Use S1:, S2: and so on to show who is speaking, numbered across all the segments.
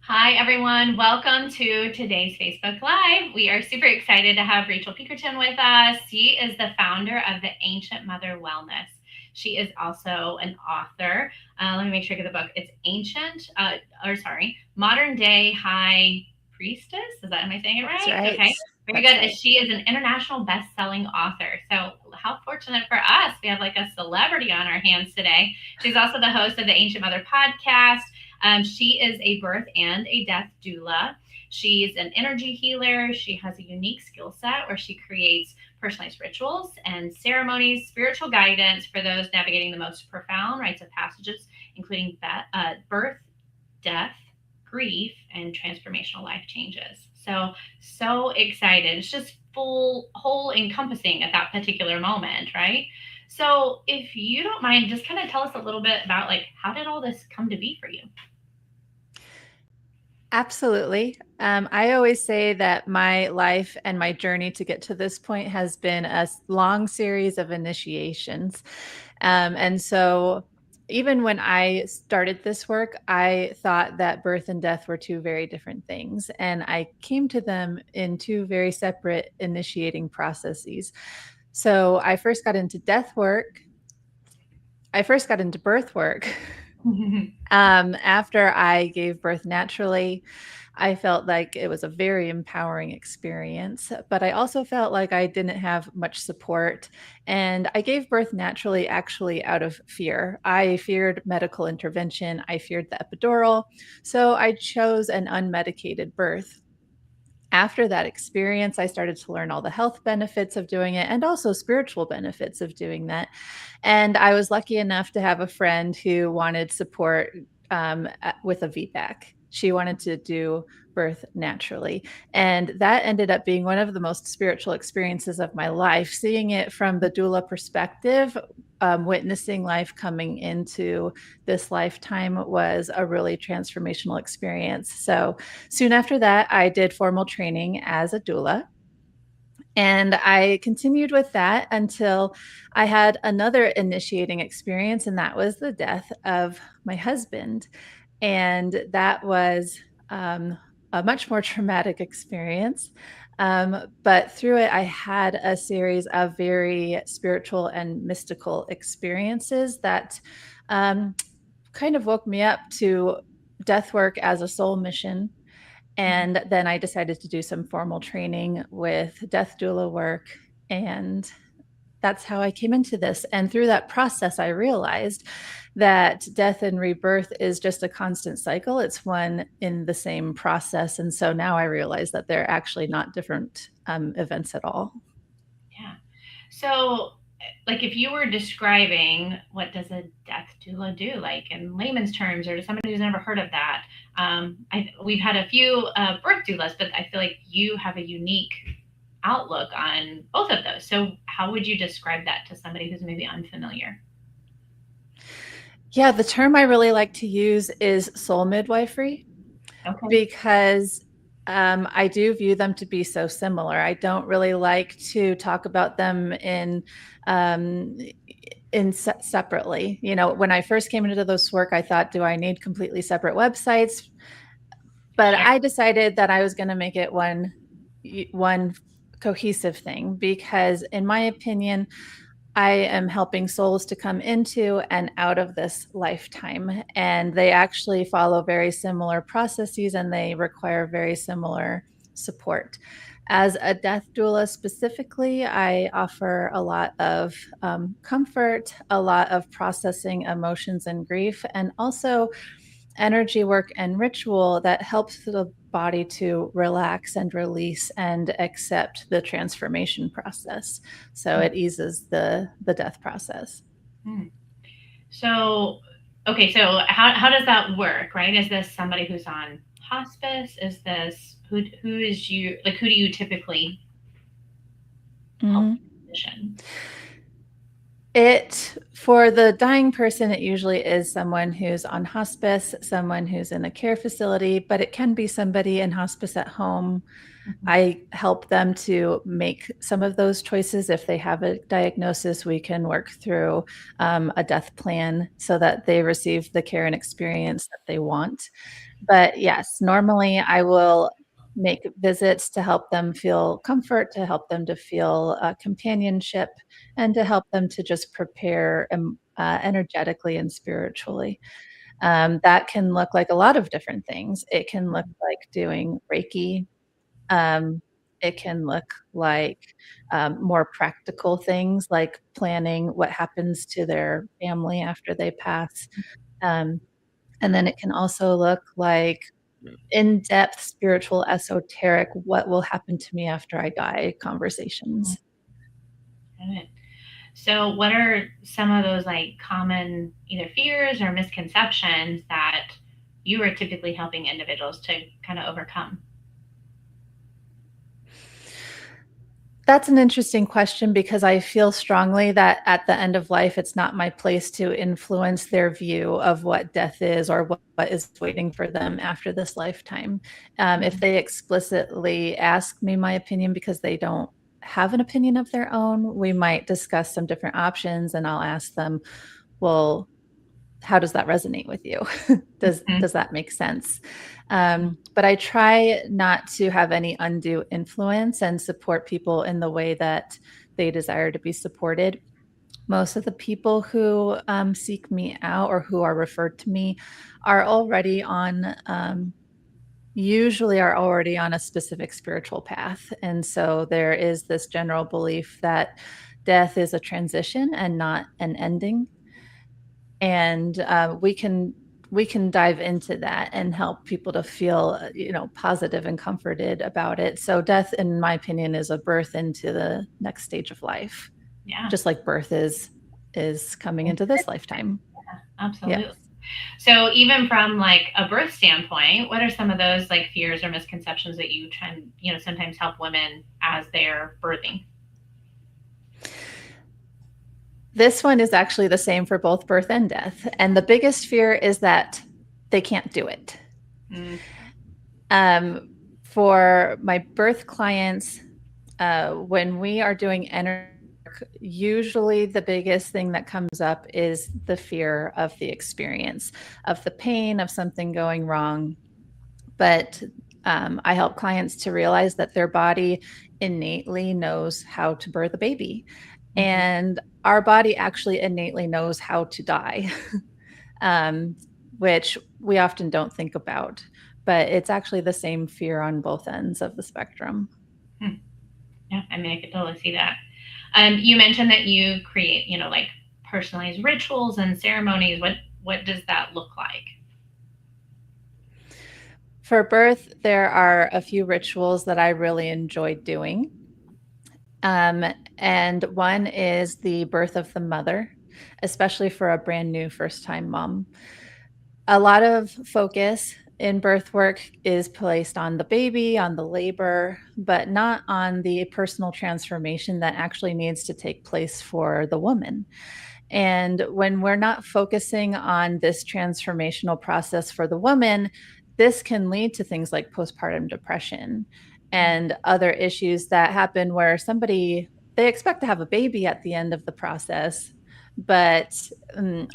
S1: Hi, everyone. Welcome to today's Facebook Live. We are super excited to have Rachel Pinkerton with us. She is the founder of the Ancient Mother Wellness. She is also an author. Let me make sure I get the book. It's Modern-Day High Priestess. Am I saying it right?
S2: That's right.
S1: Okay. Very
S2: That's
S1: good.
S2: right.
S1: She is an international best-selling author. So how fortunate for us. We have like a celebrity on our hands today. She's also the host of the Ancient Mother podcast. She is a birth and a death doula. She's an energy healer. She has a unique skill set where she creates personalized rituals and ceremonies, spiritual guidance for those navigating the most profound rites of passages, including birth, death, grief, and transformational life changes. So excited. It's just full, whole encompassing at that particular moment, right? So if you don't mind, just kind of tell us a little bit about like, how did all this come to be for you?
S2: Absolutely. I always say that my life and my journey to get to this point has been a long series of initiations. And so even when I started this work, I thought that birth and death were two very different things. And I came to them in two very separate initiating processes. So I first got into death work. I first got into birth work after I gave birth naturally. I felt like it was a very empowering experience, but I also felt like I didn't have much support. And I gave birth naturally, actually, out of fear. I feared medical intervention, I feared the epidural. So I chose an unmedicated birth. After that experience, I started to learn all the health benefits of doing it and also spiritual benefits of doing that. And I was lucky enough to have a friend who wanted support with a VBAC. She wanted to do birth naturally. And that ended up being one of the most spiritual experiences of my life. Seeing it from the doula perspective, witnessing life coming into this lifetime was a really transformational experience. So soon after that, I did formal training as a doula. And I continued with that until I had another initiating experience, and that was the death of my husband. And that was a much more traumatic experience. But through it, I had a series of very spiritual and mystical experiences that kind of woke me up to death work as a soul mission. And then I decided to do some formal training with death doula work. And that's how I came into this. And through that process, I realized that death and rebirth is just a constant cycle. It's one in the same process. And so now I realize that they're actually not different events at all.
S1: Yeah. So, like, if you were describing what does a death doula do, like in layman's terms, or to somebody who's never heard of that, we've had a few birth doulas, but I feel like you have a unique outlook on both of those. So, how would you describe that to somebody who's maybe unfamiliar?
S2: Yeah, the term I really like to use is soul midwifery
S1: Okay.
S2: because I do view them to be so similar. I don't really like to talk about them um, separately. You know, when I first came into this work, I thought, do I need completely separate websites? But
S1: Sure.
S2: I decided that I was going to make it one cohesive thing because, in my opinion, I am helping souls to come into and out of this lifetime. And they actually follow very similar processes and they require very similar support. As a death doula specifically, I offer a lot of comfort, a lot of processing emotions and grief, and also energy work and ritual that helps the body to relax and release and accept the transformation process. So it eases the death process.
S1: Hmm. So, okay, so how does that work, right? Is this somebody who's on hospice? Is this who is you like who do you typically help
S2: Mm-hmm.
S1: transition?
S2: It for the dying person, it usually is someone who's on hospice, someone who's in a care facility, but it can be somebody in hospice at home. I help them to make some of those choices. If they have a diagnosis, we can work through a death plan so that they receive the care and experience that they want. But yes, normally I will make visits to help them feel comfort, to help them to feel companionship, and to help them to just prepare energetically and spiritually. That can look like a lot of different things. It can look like doing Reiki. Um, it can look like more practical things like planning what happens to their family after they pass. Um, and then it can also look like in-depth spiritual, esoteric, what will happen to me after I die conversations.
S1: Got it. So, what are some of those like common either fears or misconceptions that you are typically helping individuals to kind of overcome?
S2: That's an interesting question because I feel strongly that at the end of life, it's not my place to influence their view of what death is or what is waiting for them after this lifetime. If they explicitly ask me my opinion because they don't have an opinion of their own, we might discuss some different options and I'll ask them, well, how does that resonate with you?
S1: Mhm.
S2: Does that make sense? But I try not to have any undue influence and support people in the way that they desire to be supported. Most of the people who seek me out or who are referred to me are already on usually are already on a specific spiritual path. And so there is this general belief that death is a transition and not an ending. And we can dive into that and help people to feel positive and comforted about it. So death, in my opinion, is a birth into the next stage of life,
S1: Yeah,
S2: just like birth is coming into this lifetime. Yes.
S1: absolutely. So, even from like a birth standpoint, what are some of those like fears or misconceptions that you try and sometimes help women as they're birthing?
S2: This one is actually the same for both birth and death. And the biggest fear is that they can't do it.
S1: Mm.
S2: For my birth clients, when we are doing energy work, usually the biggest thing that comes up is the fear of the experience, of the pain of something going wrong. But I help clients to realize that their body innately knows how to birth a baby.
S1: Mhm.
S2: And our body actually innately knows how to die, um, which we often don't think about. But it's actually the same fear on both ends of the spectrum.
S1: Hmm. Yeah, I mean, I could totally see that. You mentioned that you create, like personalized rituals and ceremonies. What does that look like?
S2: For birth, there are a few rituals that I really enjoy doing. Um, and one is the birth of the mother, especially for a brand new first time mom. A lot of focus in birth work is placed on the baby, on the labor, but not on the personal transformation that actually needs to take place for the woman. And when we're not focusing on this transformational process for the woman, this can lead to things like postpartum depression and other issues that happen where somebody they expect to have a baby at the end of the process. But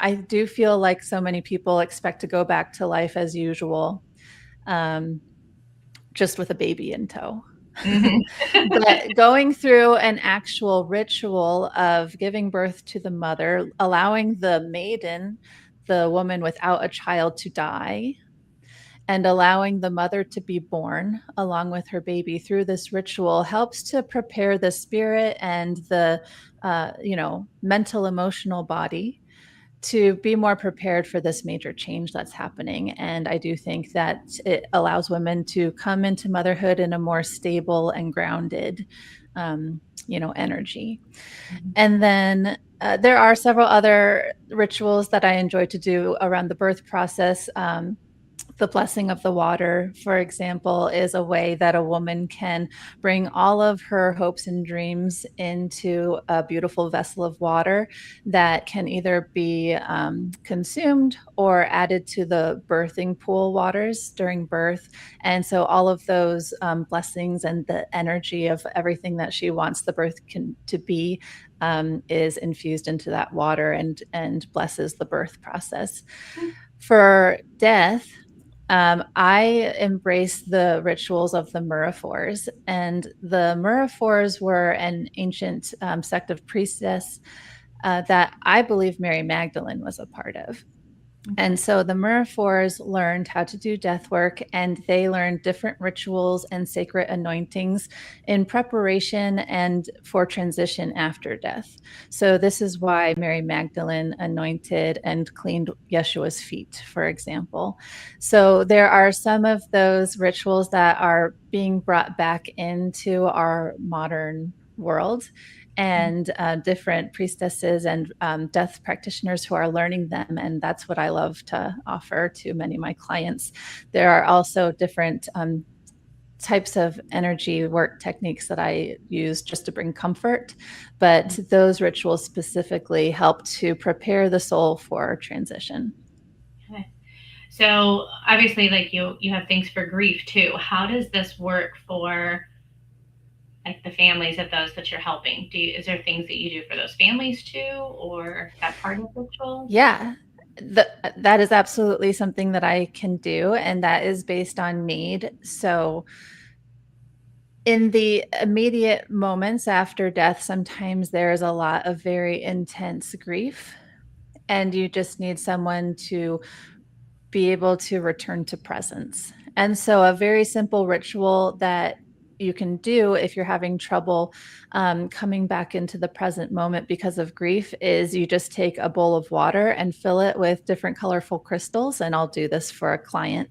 S2: I do feel like so many people expect to go back to life as usual, um, just with a baby in tow.
S1: Hmm.
S2: But going through an actual ritual of giving birth to the mother, allowing the maiden, the woman without a child, to die, and allowing the mother to be born along with her baby through this ritual helps to prepare the spirit and the mental emotional body to be more prepared for this major change that's happening. And I do think that it allows women to come into motherhood in a more stable and grounded, energy. And then there are several other rituals that I enjoy to do around the birth process. The blessing of the water, for example, is a way that a woman can bring all of her hopes and dreams into a beautiful vessel of water that can either be consumed or added to the birthing pool waters during birth. And so all of those blessings and the energy of everything that she wants the birth to be is infused into that water and blesses the birth process. For death, I embrace the rituals of the Muriphors, and the Muriphors were an ancient sect of priestess that I believe Mary Magdalene was a part of. And so the Muriphors learned how to do death work, and they learned different rituals and sacred anointings in preparation and for transition after death. So this is why Mary Magdalene anointed and cleaned Yeshua's feet, for example. So there are some of those rituals that are being brought back into our modern world, and different priestesses and death practitioners who are learning them. And that's what I love to offer to many of my clients. There are also different types of energy work techniques that I use just to bring comfort, but those rituals specifically help to prepare the soul for transition.
S1: Okay. So obviously, like you have things for grief too. How does this work for like the families of those that you're helping? Is there things that you do for those families too, or that part of rituals?
S2: Yeah, that is absolutely something that I can do, and that is based on need. So in the immediate moments after death, sometimes there's a lot of very intense grief, and you just need someone to be able to return to presence. And so, a very simple ritual that you can do if you're having trouble coming back into the present moment because of grief is you just take a bowl of water and fill it with different colorful crystals. And I'll do this for a client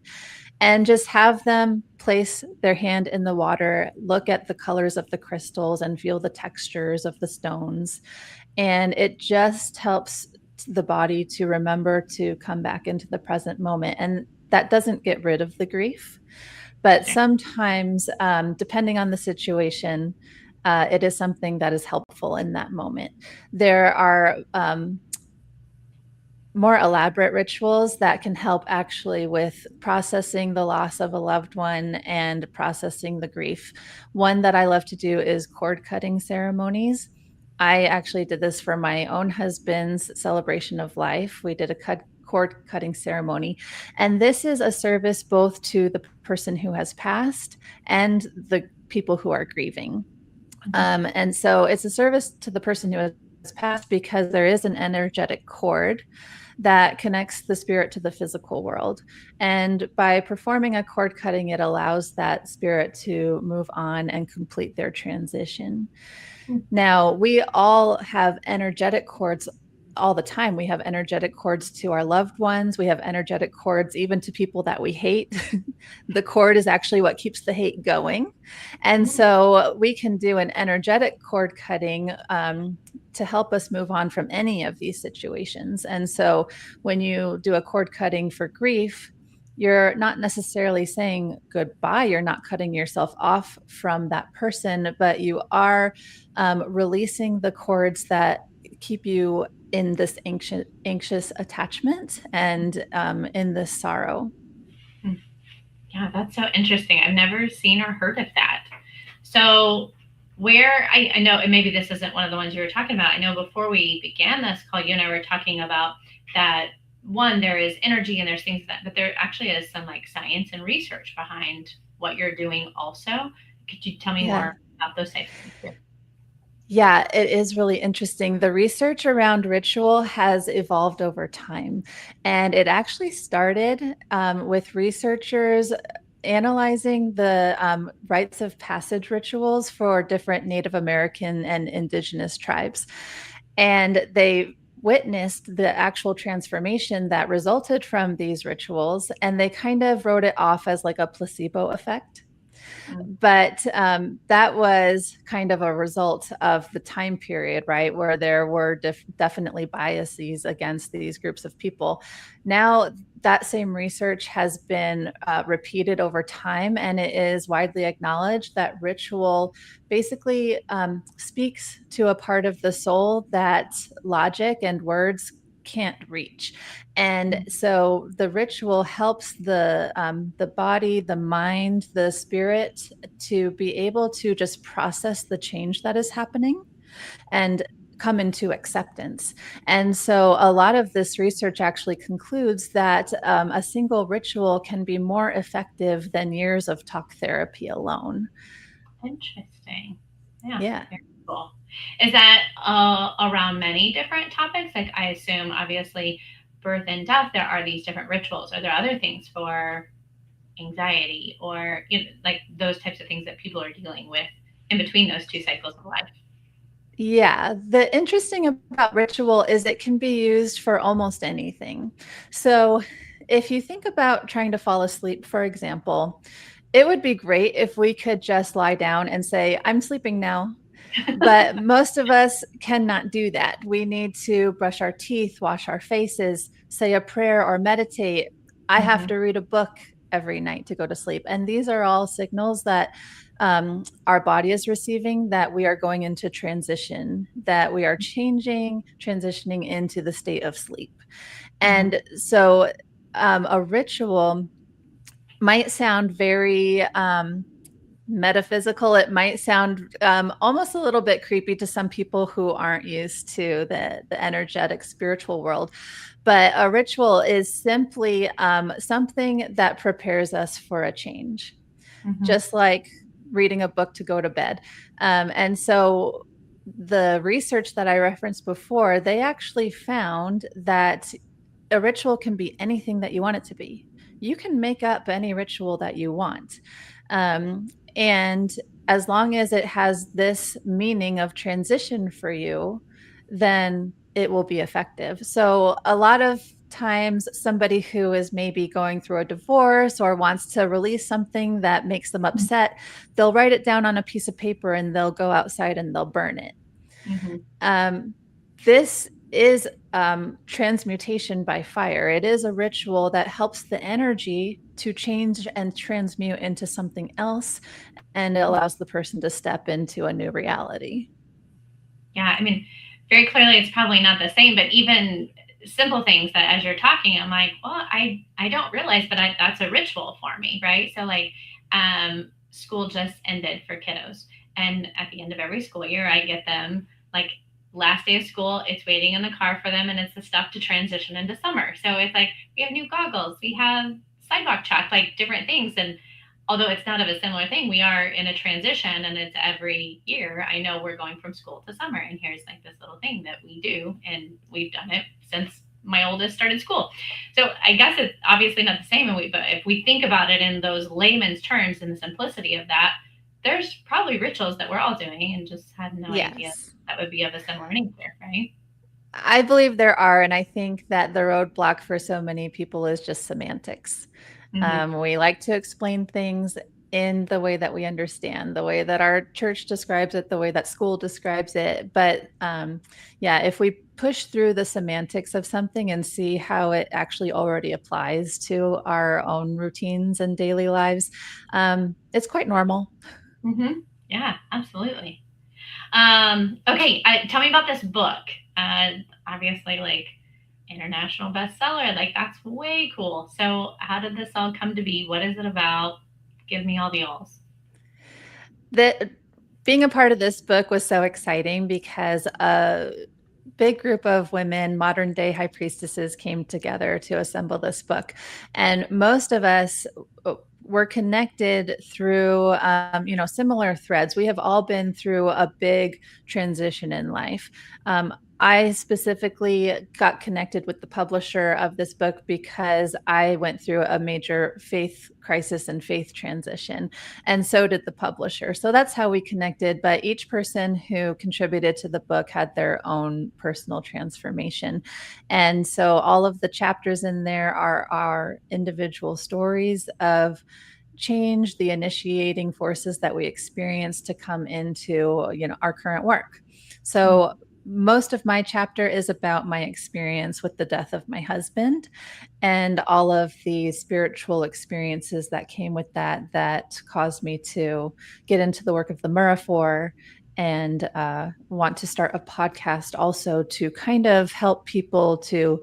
S2: and just have them place their hand in the water, look at the colors of the crystals and feel the textures of the stones. And it just helps the body to remember to come back into the present moment. And that doesn't get rid of the grief. But sometimes, depending on the situation, it is something that is helpful in that moment. There are more elaborate rituals that can help actually with processing the loss of a loved one and processing the grief. One that I love to do is cord cutting ceremonies. I actually did this for my own husband's celebration of life. We did a cord cutting ceremony. And this is a service both to the person who has passed and the people who are grieving. And so it's a service to the person who has passed because there is an energetic cord that connects the spirit to the physical world. And by performing a cord cutting, it allows that spirit to move on and complete their transition. Now, we all have energetic cords all the time. We have energetic cords to our loved ones. We have energetic cords even to people that we hate. The cord is actually what keeps the hate going. And so we can do an energetic cord cutting to help us move on from any of these situations. And so when you do a cord cutting for grief, you're not necessarily saying goodbye. You're not cutting yourself off from that person, but you are releasing the cords that keep you in this anxious attachment and in this sorrow.
S1: Yeah, that's so interesting. I've never seen or heard of that. So, where I know, and maybe this isn't one of the ones you were talking about. I know before we began this call, you and I were talking about that one, there is energy and there's things that, but there actually is some like science and research behind what you're doing also. Could you tell me more about those types of things?
S2: Yeah, it is really interesting. The research around ritual has evolved over time, and it actually started with researchers analyzing the rites of passage rituals for different Native American and indigenous tribes. And they witnessed the actual transformation that resulted from these rituals, and they kind of wrote it off as like a placebo effect. But that was kind of a result of the time period, right, where there were definitely biases against these groups of people. Now, that same research has been repeated over time, and it is widely acknowledged that ritual basically speaks to a part of the soul that logic and words can't reach. And so the ritual helps the body, the mind, the spirit to be able to just process the change that is happening and come into acceptance. And so a lot of this research actually concludes that a single ritual can be more effective than years of talk therapy alone.
S1: Interesting. Yeah,
S2: Yeah.
S1: very cool. Is that around many different topics? Like, I assume, obviously, birth and death, there are these different rituals. Are there other things for anxiety or, like those types of things that people are dealing with in between those two cycles of life?
S2: Yeah, the interesting about ritual is it can be used for almost anything. So, if you think about trying to fall asleep, for example, it would be great if we could just lie down and say, I'm sleeping now. But most of us cannot do that. We need to brush our teeth, wash our faces, say a prayer, or meditate. I have
S1: Mm-hmm.
S2: to read a book every night to go to sleep. And these are all signals that our body is receiving that we are going into transition, that we are changing, transitioning into the state of sleep.
S1: Mm-hmm.
S2: And so a ritual might sound very metaphysical. It might sound almost a little bit creepy to some people who aren't used to the energetic spiritual world. But a ritual is simply something that prepares us for a change,
S1: Mm-hmm.
S2: just like reading a book to go to bed. And so the research that I referenced before, they actually found that a ritual can be anything that you want it to be. You can make up any ritual that you want. Um, and as long as it has this meaning of transition for you, then it will be effective. So, a lot of times, somebody who is maybe going through a divorce or wants to release something that makes them upset, they'll write it down on a piece of paper and they'll go outside and they'll burn it.
S1: Mm-hmm.
S2: Um, this is transmutation by fire. It is a ritual that helps the energy to change and transmute into something else, and it allows the person to step into a new reality.
S1: Yeah, I mean, very clearly it's probably not the same, but even simple things that as you're talking, I'm like, well, I don't realize, but that's a ritual for me, right? So like, school just ended for kiddos, and at the end of every school year, I get them like last day of school. It's waiting in the car for them, and it's the stuff to transition into summer. So it's like we have new goggles, we have sidewalk chalk, like different things, and although it's not of a similar thing, we are in a transition and it's every year. I know we're going from school to summer, and here's like this little thing that we do, and we've done it since my oldest started school. So I guess it's obviously not the same. But if we think about it in those layman's terms and the simplicity of that, there's probably rituals that we're all doing and just had no idea
S2: Yes.
S1: that would be of a similar nature, right?
S2: I believe there are, and I think that the roadblock for so many people is just semantics.
S1: Mm-hmm.
S2: We like to explain things in the way that we understand, the way that our church describes it, the way that school describes it. But yeah, if we push through the semantics of something and see how it actually already applies to our own routines and daily lives, it's quite normal.
S1: Mm-hmm. Yeah, absolutely. Okay, tell me about this book. Obviously, like international bestseller, like that's way cool. So, how did this all come to be? What is it about? Give me all the alls.
S2: That being a part of this book was so exciting because big group of women, modern day high priestesses, came together to assemble this book. And most of us were connected through, similar threads. We have all been through a big transition in life. I specifically got connected with the publisher of this book because I went through a major faith crisis and faith transition, and so did the publisher. So that's how we connected. But each person who contributed to the book had their own personal transformation. And so all of the chapters in there are our individual stories of change, the initiating forces that we experience to come into, our current work. So most of my chapter is about my experience with the death of my husband and all of the spiritual experiences that came with that caused me to get into the work of the Miraphor and want to start a podcast also to kind of help people to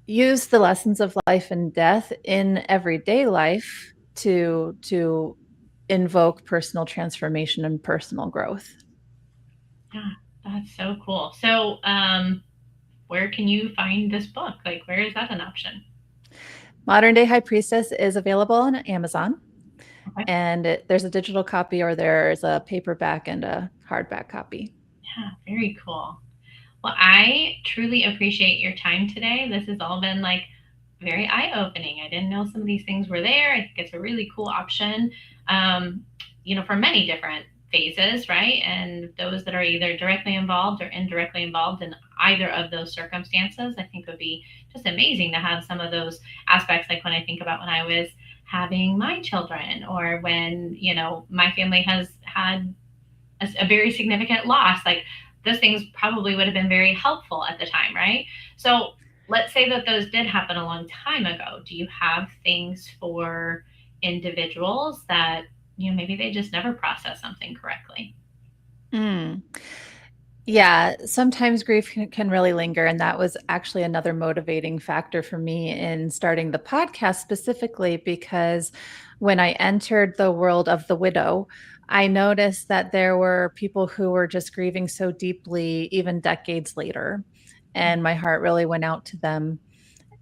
S2: use the lessons of life and death in everyday life to invoke personal transformation and personal growth.
S1: Yeah. That's so cool. So, where can you find this book? Like, where is that an option?
S2: Modern-Day High Priestess is available on Amazon,
S1: Okay.
S2: and there's a digital copy or there's a paperback and a hardback copy.
S1: Yeah, very cool. Well, I truly appreciate your time today. This has all been like very eye opening. I didn't know some of these things were there. I think it's a really cool option, um, for many different phases, right? And those that are either directly involved or indirectly involved in either of those circumstances, I think would be just amazing to have some of those aspects. Like when I think about when I was having my children, or when, my family has had a very significant loss, like those things probably would have been very helpful at the time, right? So let's say that those did happen a long time ago. Do you have things for individuals that, maybe they just never process something correctly?
S2: Mm. Yeah, sometimes grief can really linger. And that was actually another motivating factor for me in starting the podcast, specifically because when I entered the world of the widow, I noticed that there were people who were just grieving so deeply, even decades later. And my heart really went out to them.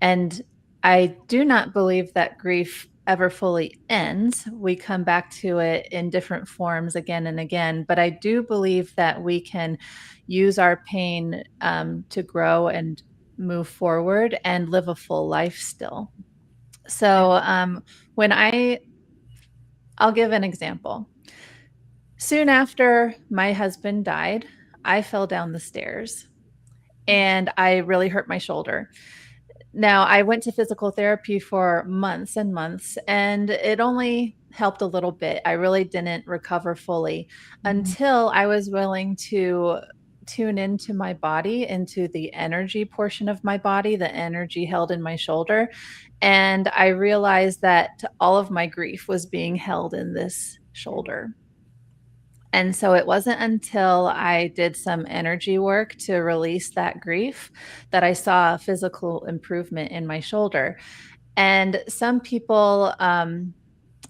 S2: And I do not believe that grief ever fully ends. We come back to it in different forms again and again. But I do believe that we can use our pain to grow and move forward and live a full life still. So when I'll give an example. Soon after my husband died, I fell down the stairs and I really hurt my shoulder. Now, I went to physical therapy for months and months, and it only helped a little bit. I really didn't recover fully
S1: Mm-hmm.
S2: until I was willing to tune into my body, into the energy portion of my body, the energy held in my shoulder. And I realized that all of my grief was being held in this shoulder. And so it wasn't until I did some energy work to release that grief that I saw a physical improvement in my shoulder. And some people,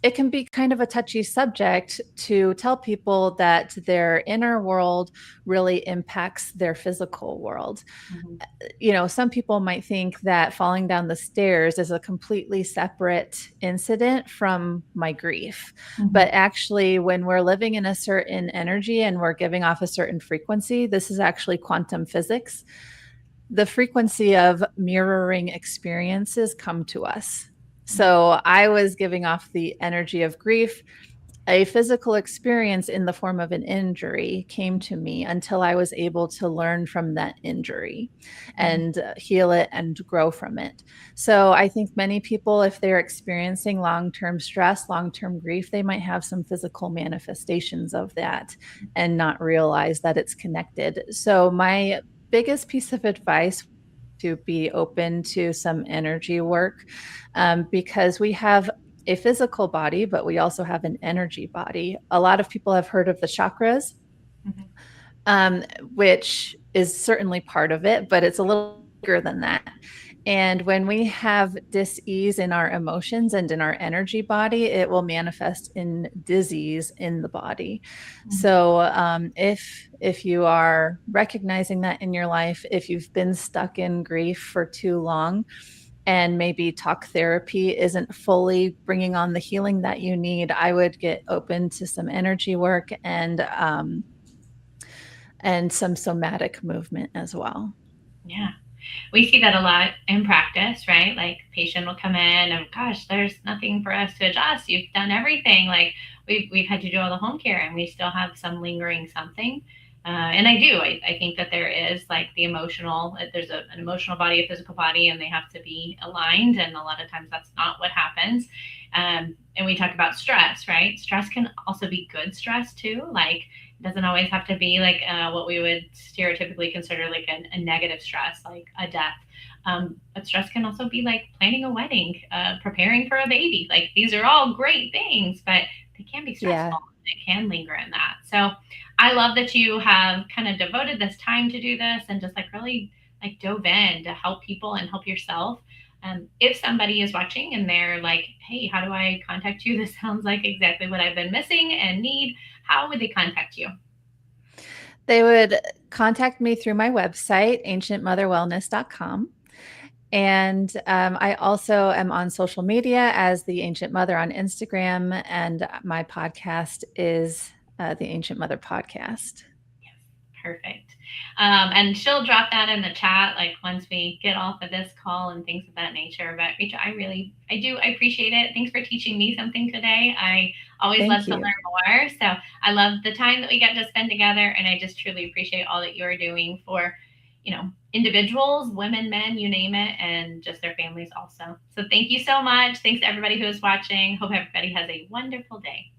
S2: it can be kind of a touchy subject to tell people that their inner world really impacts their physical world.
S1: Mm-hmm.
S2: Some people might think that falling down the stairs is a completely separate incident from my grief.
S1: Mm-hmm.
S2: But actually, when we're living in a certain energy and we're giving off a certain frequency, this is actually quantum physics. The frequency of mirroring experiences come to us. So I was giving off the energy of grief. A physical experience in the form of an injury came to me until I was able to learn from that injury
S1: Mm-hmm.
S2: and heal it and grow from it. So I think many people, if they're experiencing long-term stress, long-term grief, they might have some physical manifestations of that and not realize that it's connected. So my biggest piece of advice to be open to some energy work, because we have a physical body, but we also have an energy body. A lot of people have heard of the chakras,
S1: Mm-hmm.
S2: which is certainly part of it, but it's a little bigger than that. And when we have dis-ease in our emotions and in our energy body, it will manifest in disease in the body. So if you are recognizing that in your life, if you've been stuck in grief for too long, and maybe talk therapy isn't fully bringing on the healing that you need, I would get open to some energy work and some somatic movement as well.
S1: Yeah. We see that a lot in practice, right? Like patient will come in and gosh, there's nothing for us to adjust. You've done everything. Like we've had to do all the home care and we still have some lingering something. And I think that there is like the emotional, there's an emotional body, a physical body, and they have to be aligned. And a lot of times that's not what happens. And we talk about stress, right? Stress can also be good stress too. Like it doesn't always have to be like what we would stereotypically consider like a negative stress, like a death. But stress can also be like planning a wedding, preparing for a baby. Like these are all great things, but they can be
S2: Yeah.
S1: stressful. It can linger in that. So I love that you have kind of devoted this time to do this and just like really like dove in to help people and help yourself. If somebody is watching and they're like, hey, how do I contact you? This sounds like exactly what I've been missing and need. How would they contact you?
S2: They would contact me through my website, ancientmotherwellness.com. And I also am on social media as the Ancient Mother on Instagram, and my podcast is the Ancient Mother Podcast.
S1: Perfect. And she'll drop that in the chat, like once we get off of this call and things of that nature. But Rachel, I appreciate it. Thanks for teaching me something today. I always love to learn more. So I love the time that we get to spend together. And I just truly appreciate all that you're doing for, individuals, women, men, you name it, and just their families also. So thank you so much. Thanks to everybody who is watching. Hope everybody has a wonderful day.